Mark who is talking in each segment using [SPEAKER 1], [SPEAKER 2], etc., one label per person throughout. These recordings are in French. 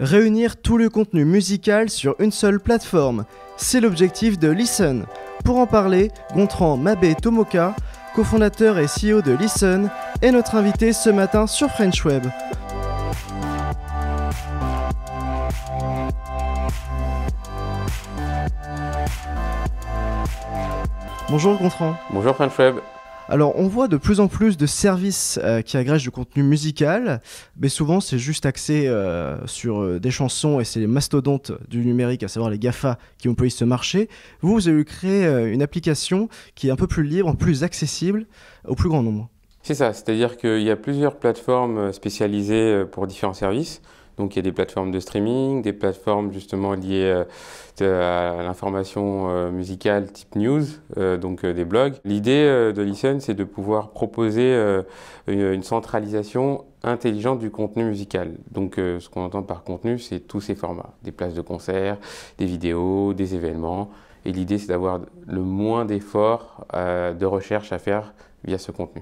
[SPEAKER 1] Réunir tout le contenu musical sur une seule plateforme, c'est l'objectif de Listen. Pour en parler, Gontran Mabé Tomoka, cofondateur et CEO de Listen, est notre invité ce matin sur French Web. Bonjour Gontran.
[SPEAKER 2] Bonjour French Web.
[SPEAKER 1] Alors, on voit de plus en plus de services qui agrègent du contenu musical, mais souvent c'est juste axé sur des chansons et c'est les mastodontes du numérique, à savoir les GAFA, qui monopolisent ce marché. Vous avez créé une application qui est un peu plus libre, plus accessible au plus grand nombre.
[SPEAKER 2] C'est ça, c'est-à-dire qu'il y a plusieurs plateformes spécialisées pour différents services. Donc il y a des plateformes de streaming, des plateformes justement liées à l'information musicale type news, donc des blogs. L'idée de Listen, c'est de pouvoir proposer une centralisation intelligente du contenu musical. Donc ce qu'on entend par contenu, c'est tous ces formats, des places de concert, des vidéos, des événements. Et l'idée, c'est d'avoir le moins d'efforts de recherche à faire via ce contenu.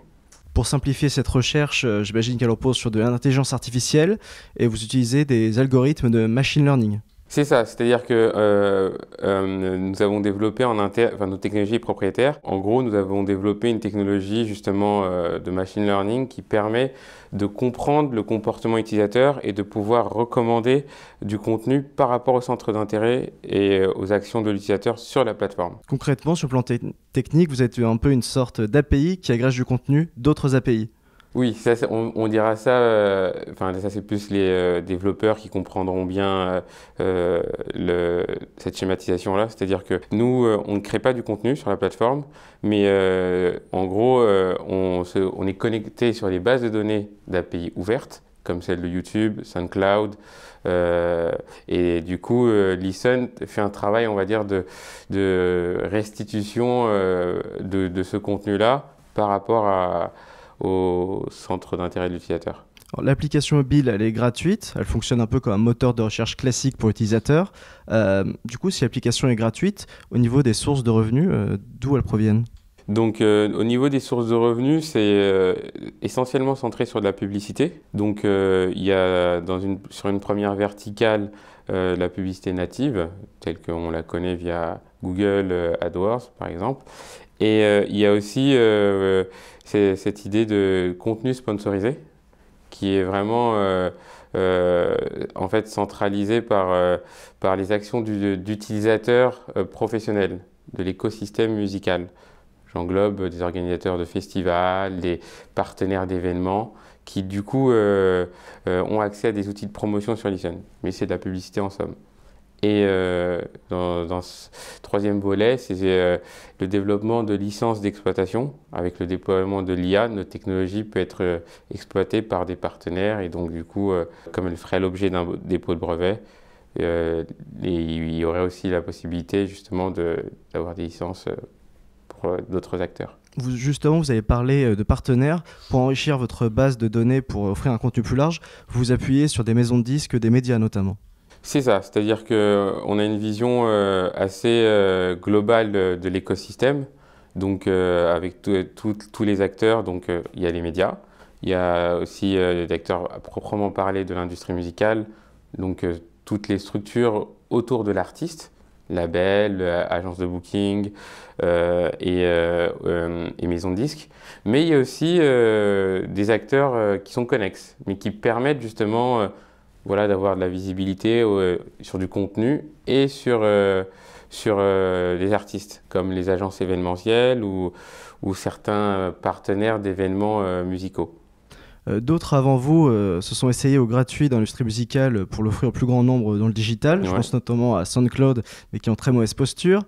[SPEAKER 1] Pour simplifier cette recherche, j'imagine qu'elle repose sur de l'intelligence artificielle et vous utilisez des algorithmes de machine learning.
[SPEAKER 2] C'est ça, c'est-à-dire que nous avons développé nos technologies propriétaires. En gros, nous avons développé une technologie justement de machine learning qui permet de comprendre le comportement utilisateur et de pouvoir recommander du contenu par rapport au centre d'intérêt et aux actions de l'utilisateur sur la plateforme.
[SPEAKER 1] Concrètement, sur le plan technique, vous êtes un peu une sorte d'API qui agrège du contenu d'autres API.
[SPEAKER 2] Oui, ça, on dira ça, ça c'est plus les développeurs qui comprendront bien cette schématisation-là. C'est-à-dire que nous, on ne crée pas du contenu sur la plateforme, mais en gros, on est connecté sur les bases de données d'API ouvertes, comme celle de YouTube, SoundCloud, et du coup, Listen fait un travail, on va dire, de restitution de ce contenu-là par rapport au centre d'intérêt de l'utilisateur.
[SPEAKER 1] L'application mobile, elle est gratuite, elle fonctionne un peu comme un moteur de recherche classique pour l'utilisateur. Du coup, si l'application est gratuite, au niveau des sources de revenus, d'où elles proviennent ?
[SPEAKER 2] Donc au niveau des sources de revenus, c'est essentiellement centré sur de la publicité. Donc il y a sur une première verticale la publicité native, telle qu'on la connaît via Google AdWords par exemple. Et il y a aussi cette idée de contenu sponsorisé qui est vraiment en fait centralisé par les actions d'utilisateurs professionnels de l'écosystème musical. J'englobe des organisateurs de festivals, des partenaires d'événements qui du coup ont accès à des outils de promotion sur Listen. Mais c'est de la publicité en somme. Et dans ce troisième volet, c'est le développement de licences d'exploitation. Avec le déploiement de l'IA, notre technologie peut être exploitée par des partenaires et donc du coup, comme elle ferait l'objet d'un dépôt de brevet, il y aurait aussi la possibilité justement d'avoir des licences pour d'autres acteurs.
[SPEAKER 1] Justement, vous avez parlé de partenaires. Pour enrichir votre base de données, pour offrir un contenu plus large, vous vous appuyez sur des maisons de disques, des médias notamment.
[SPEAKER 2] C'est ça, c'est-à-dire qu'on a une vision assez globale de l'écosystème, donc avec tous les acteurs. Donc il y a les médias, il y a aussi des acteurs à proprement parler de l'industrie musicale, donc toutes les structures autour de l'artiste, label, agence de booking et maison de disques. Mais il y a aussi des acteurs qui sont connexes, mais qui permettent justement d'avoir de la visibilité sur du contenu et sur les artistes, comme les agences événementielles ou certains partenaires d'événements musicaux.
[SPEAKER 1] D'autres avant vous se sont essayés au gratuit dans l'industrie musicale pour l'offrir au plus grand nombre dans le digital. Je pense notamment à SoundCloud, mais qui est en très mauvaise posture.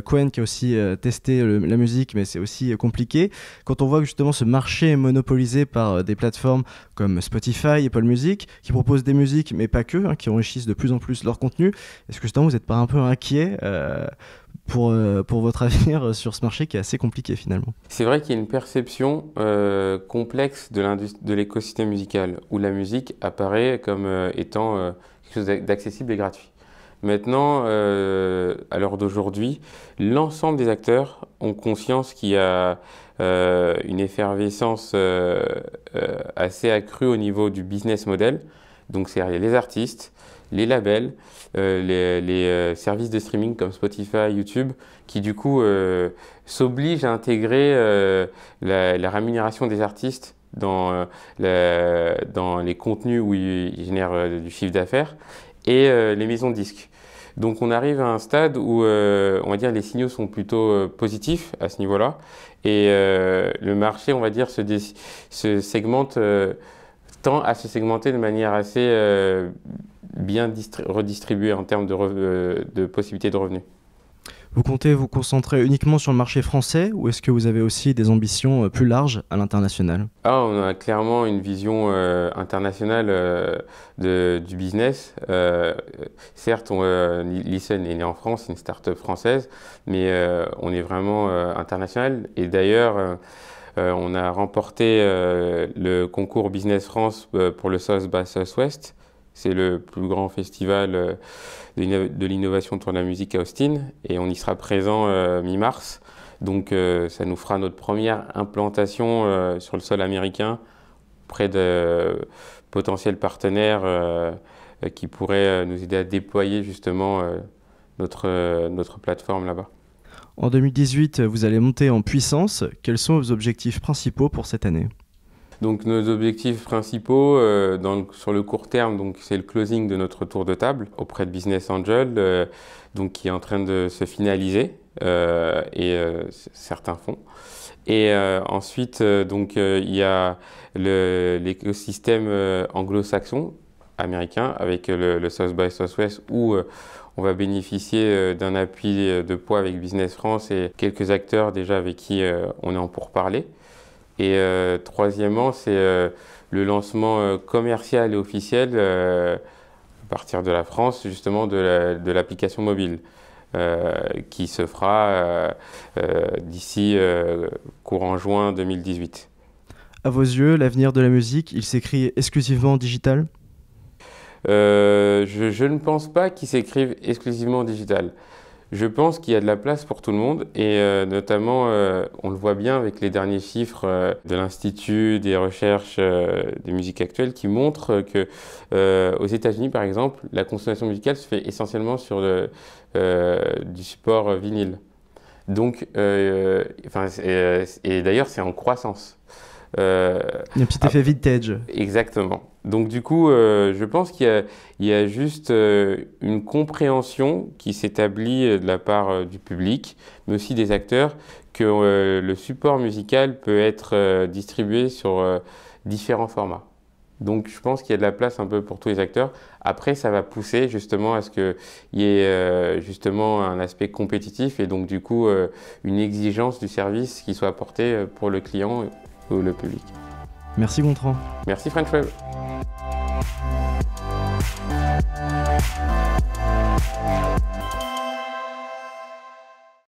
[SPEAKER 1] Qwen qui a aussi testé la musique, mais c'est aussi compliqué. Quand on voit que justement ce marché est monopolisé par des plateformes comme Spotify, Apple Music, qui proposent des musiques, mais pas que, qui enrichissent de plus en plus leur contenu, est-ce que justement vous n'êtes pas un peu inquiet pour votre avenir sur ce marché qui est assez compliqué finalement?
[SPEAKER 2] C'est vrai qu'il y a une perception complexe de l'écosystème musical, où la musique apparaît comme étant quelque chose d'accessible et gratuit. Maintenant, à l'heure d'aujourd'hui, l'ensemble des acteurs ont conscience qu'il y a une effervescence assez accrue au niveau du business model. Donc c'est les artistes, les labels, les services de streaming comme Spotify, YouTube, qui du coup s'obligent à intégrer la rémunération des artistes dans les contenus où ils génèrent du chiffre d'affaires et les maisons de disques. Donc on arrive à un stade où on va dire les signaux sont plutôt positifs à ce niveau-là et le marché, on va dire, se segmente, tend à se segmenter de manière assez bien redistribuée en termes de possibilités de revenus.
[SPEAKER 1] Vous comptez vous concentrer uniquement sur le marché français ou est-ce que vous avez aussi des ambitions plus larges à l'international?
[SPEAKER 2] On a clairement une vision internationale du business. Certes, Listen est né en France, c'est une start-up française, mais on est vraiment international. Et d'ailleurs, on a remporté le concours Business France pour le South by Southwest. C'est le plus grand festival de l'innovation autour de la musique à Austin et on y sera présent mi-mars. Donc ça nous fera notre première implantation sur le sol américain auprès de potentiels partenaires qui pourraient nous aider à déployer justement notre plateforme là-bas.
[SPEAKER 1] En 2018, vous allez monter en puissance. Quels sont vos objectifs principaux pour cette année?
[SPEAKER 2] Donc nos objectifs principaux sur le court terme, c'est le closing de notre tour de table auprès de Business Angel, qui est en train de se finaliser et certains fonds. Et ensuite, il y a l'écosystème anglo-saxon américain avec le South by Southwest où on va bénéficier d'un appui de poids avec Business France et quelques acteurs déjà avec qui on est en pourparlers. Et troisièmement, c'est le lancement commercial et officiel à partir de la France, justement, de l'application mobile, qui se fera d'ici courant juin 2018.
[SPEAKER 1] À vos yeux, l'avenir de la musique, il s'écrit exclusivement en digital?
[SPEAKER 2] Je ne pense pas qu'il s'écrive exclusivement en digital. Je pense qu'il y a de la place pour tout le monde et notamment, on le voit bien avec les derniers chiffres de l'Institut des recherches des musiques actuelles qui montrent que aux États-Unis, par exemple, la consommation musicale se fait essentiellement sur du support vinyle. Donc, et d'ailleurs, c'est en croissance.
[SPEAKER 1] Il y a un petit effet vintage.
[SPEAKER 2] Exactement. Donc du coup, je pense qu'il y a juste une compréhension qui s'établit de la part du public, mais aussi des acteurs, que le support musical peut être distribué sur différents formats. Donc je pense qu'il y a de la place un peu pour tous les acteurs. Après, ça va pousser justement à ce qu'il y ait justement un aspect compétitif et donc du coup une exigence du service qui soit apportée pour le client ou le public.
[SPEAKER 1] Merci Gontran.
[SPEAKER 2] Merci French Web.